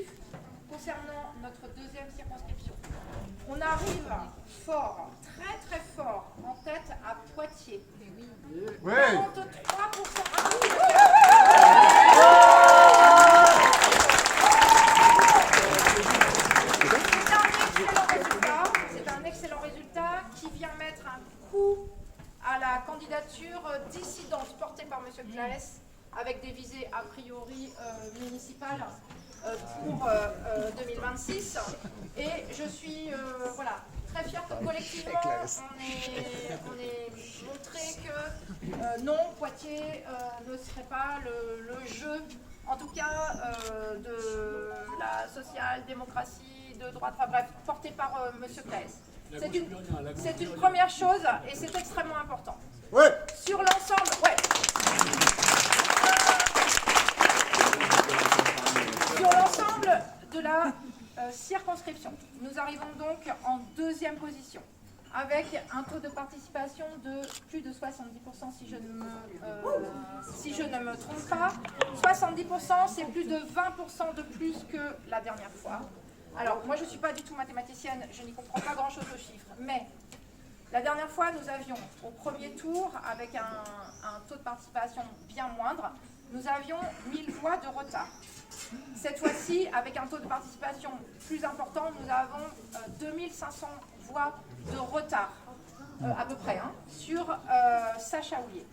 objectifs concernant notre deuxième circonscription. On arrive fort, très très fort, en tête à Poitiers. Oui. 43%. C'est un excellent résultat qui vient mettre un coup à la candidature dissidente portée par M. Claes avec des visées a priori municipales pour 2026. Et je suis voilà, très fière que collectivement on ait montré que non, Poitiers ne serait pas le jeu, en tout cas de la social-démocratie de droite, enfin bref, porté par M. Claes. C'est une première chose et c'est extrêmement important. Ouais. Sur l'ensemble, ouais. Sur l'ensemble de la circonscription, nous arrivons donc en deuxième position, avec un taux de participation de plus de 70% si je ne me trompe pas. 70%, c'est plus de 20% de plus que la dernière fois. Alors, moi je ne suis pas du tout mathématicienne, je n'y comprends pas grand-chose aux chiffres, mais la dernière fois, nous avions au premier tour, avec un taux de participation bien moindre, nous avions 1000 voix de retard. Cette fois-ci, avec un taux de participation plus important, nous avons 2500 voix de retard, à peu près, hein, sur Sacha Houlier.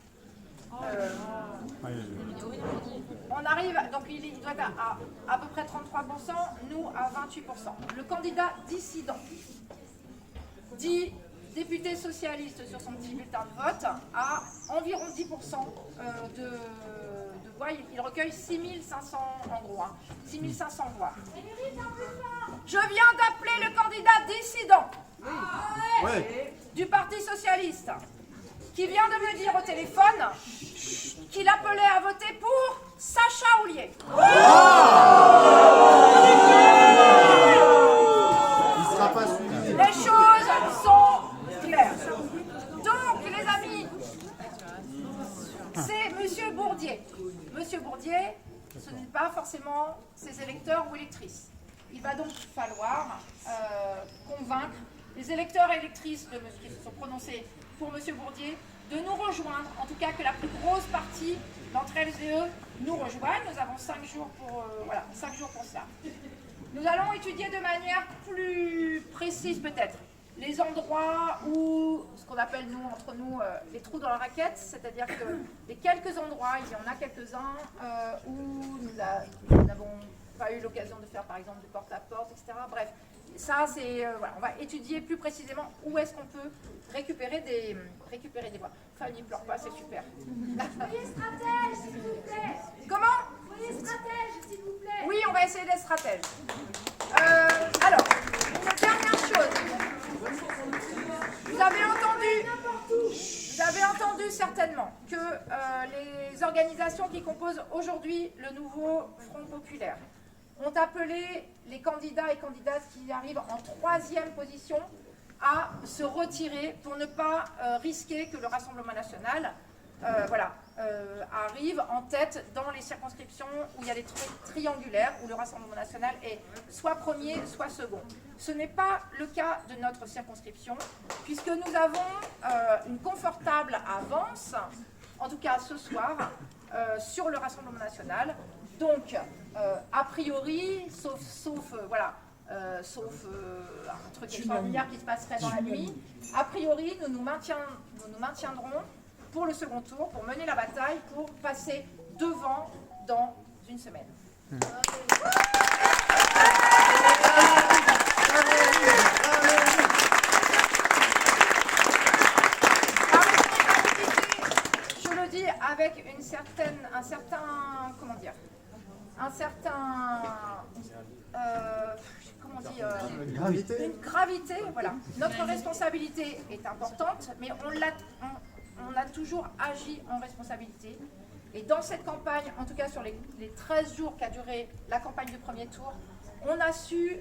On arrive, donc il doit être à peu près 33%, nous à 28%. Le candidat dissident, dit député socialiste sur son petit bulletin de vote, a environ 10% de voix. Il recueille 6500 en gros, hein, 6500 voix. Je viens d'appeler le candidat dissident du Parti socialiste, qui vient de me dire au téléphone qu'il appelait à voter pour Sacha Houlier. Il ne sera pas suivi. Les choses sont claires. Donc, les amis, c'est Monsieur Bourdier. Monsieur Bourdier, ce n'est pas forcément ses électeurs ou électrices. Il va donc falloir convaincre les électeurs et électrices qui se sont prononcés pour M. Bourdier de nous rejoindre, en tout cas que la plus grosse partie d'entre elles et eux nous rejoignent. Nous avons 5 jours pour, 5 jours pour cela. Nous allons étudier de manière plus précise peut-être les endroits où, ce qu'on appelle nous, entre nous, les trous dans la raquette, c'est-à-dire que les quelques endroits, il y en a quelques-uns où nous n'avons pas eu l'occasion de faire par exemple du porte-à-porte, etc. Bref, ça c'est, voilà, on va étudier plus précisément où est-ce qu'on peut récupérer des voix. Fanny, pleure pas, c'est super. Soyez stratège, s'il vous plaît. Comment? Soyez stratège, s'il vous plaît. Oui, on va essayer d'être stratège. Alors, une dernière chose. Vous avez entendu certainement que les organisations qui composent aujourd'hui le nouveau Front populaire ont appelé les candidats et candidates qui arrivent en 3e position à se retirer pour ne pas risquer que le Rassemblement national arrive en tête dans les circonscriptions où il y a des triangulaires, où le Rassemblement national est soit premier, soit second. Ce n'est pas le cas de notre circonscription, puisque nous avons une confortable avance, en tout cas ce soir, sur le Rassemblement national. Donc, a priori, sauf un truc extraordinaire qui se passerait dans la nuit, a priori, nous nous maintiendrons pour le second tour, pour mener la bataille, pour passer devant dans une semaine. Je le dis avec une gravité, voilà. Notre responsabilité est importante, mais on a toujours agi en responsabilité. Et dans cette campagne, en tout cas sur les 13 jours qu'a duré la campagne du premier tour, on a su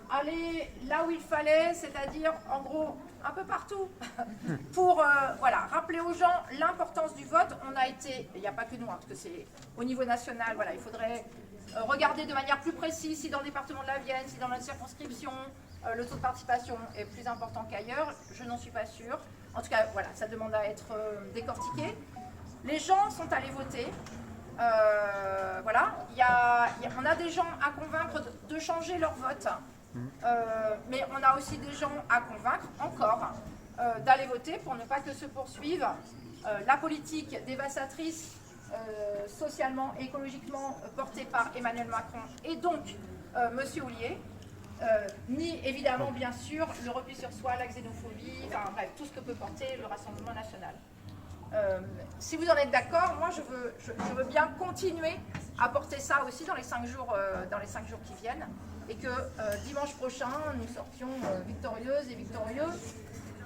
aller là où il fallait, c'est-à-dire en gros un peu partout, pour rappeler aux gens l'importance du vote. On a été, il n'y a pas que nous, hein, parce que c'est au niveau national, il faudrait regarder de manière plus précise si dans le département de la Vienne, si dans notre circonscription, le taux de participation est plus important qu'ailleurs. Je n'en suis pas sûre. En tout cas, voilà, ça demande à être décortiqué. Les gens sont allés voter. Voilà, on a des gens à convaincre de changer leur vote. Mais on a aussi des gens à convaincre encore d'aller voter pour ne pas que se poursuive la politique dévastatrice socialement et écologiquement portée par Emmanuel Macron et donc Monsieur Houllier, ni évidemment bien sûr le repli sur soi, la xénophobie, enfin bref, tout ce que peut porter le Rassemblement national. Si vous en êtes d'accord, moi je veux bien continuer à porter ça aussi dans les 5 jours qui viennent et que dimanche prochain nous sortions victorieuses et victorieux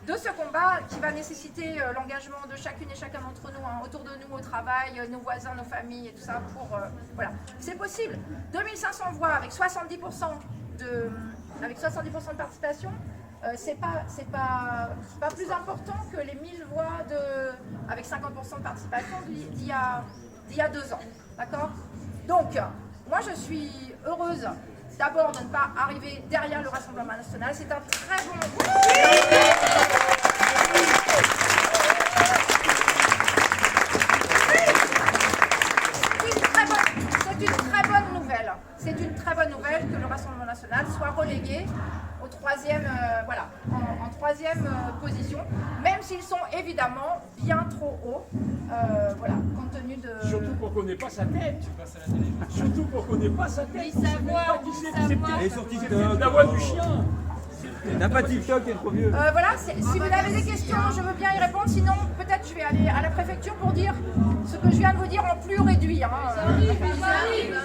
de ce combat qui va nécessiter l'engagement de chacune et chacun d'entre nous, hein, autour de nous, au travail, nos voisins, nos familles et tout ça pour... voilà, c'est possible. 2500 voix avec 70% de participation, c'est pas plus important que les 1000 voix avec 50% de participation d'il y a 2 ans. D'accord? Donc, moi je suis heureuse d'abord de ne pas arriver derrière le Rassemblement national. C'est un très bon... C'est une très bonne nouvelle que le Rassemblement national soit relégué au troisième, en troisième position, même s'ils sont évidemment bien trop hauts, compte tenu de... Surtout pour qu'on n'ait pas sa tête. Surtout pour qu'on n'ait pas sa tête. Et sur TikTok, la voix du chien. n'a pas TikTok, t'es trop vieux. Voilà, si vous avez des questions, je veux bien y répondre. Sinon, peut-être je vais aller à la préfecture pour dire ce que je viens de vous dire en plus réduit. Hein. Ça arrive.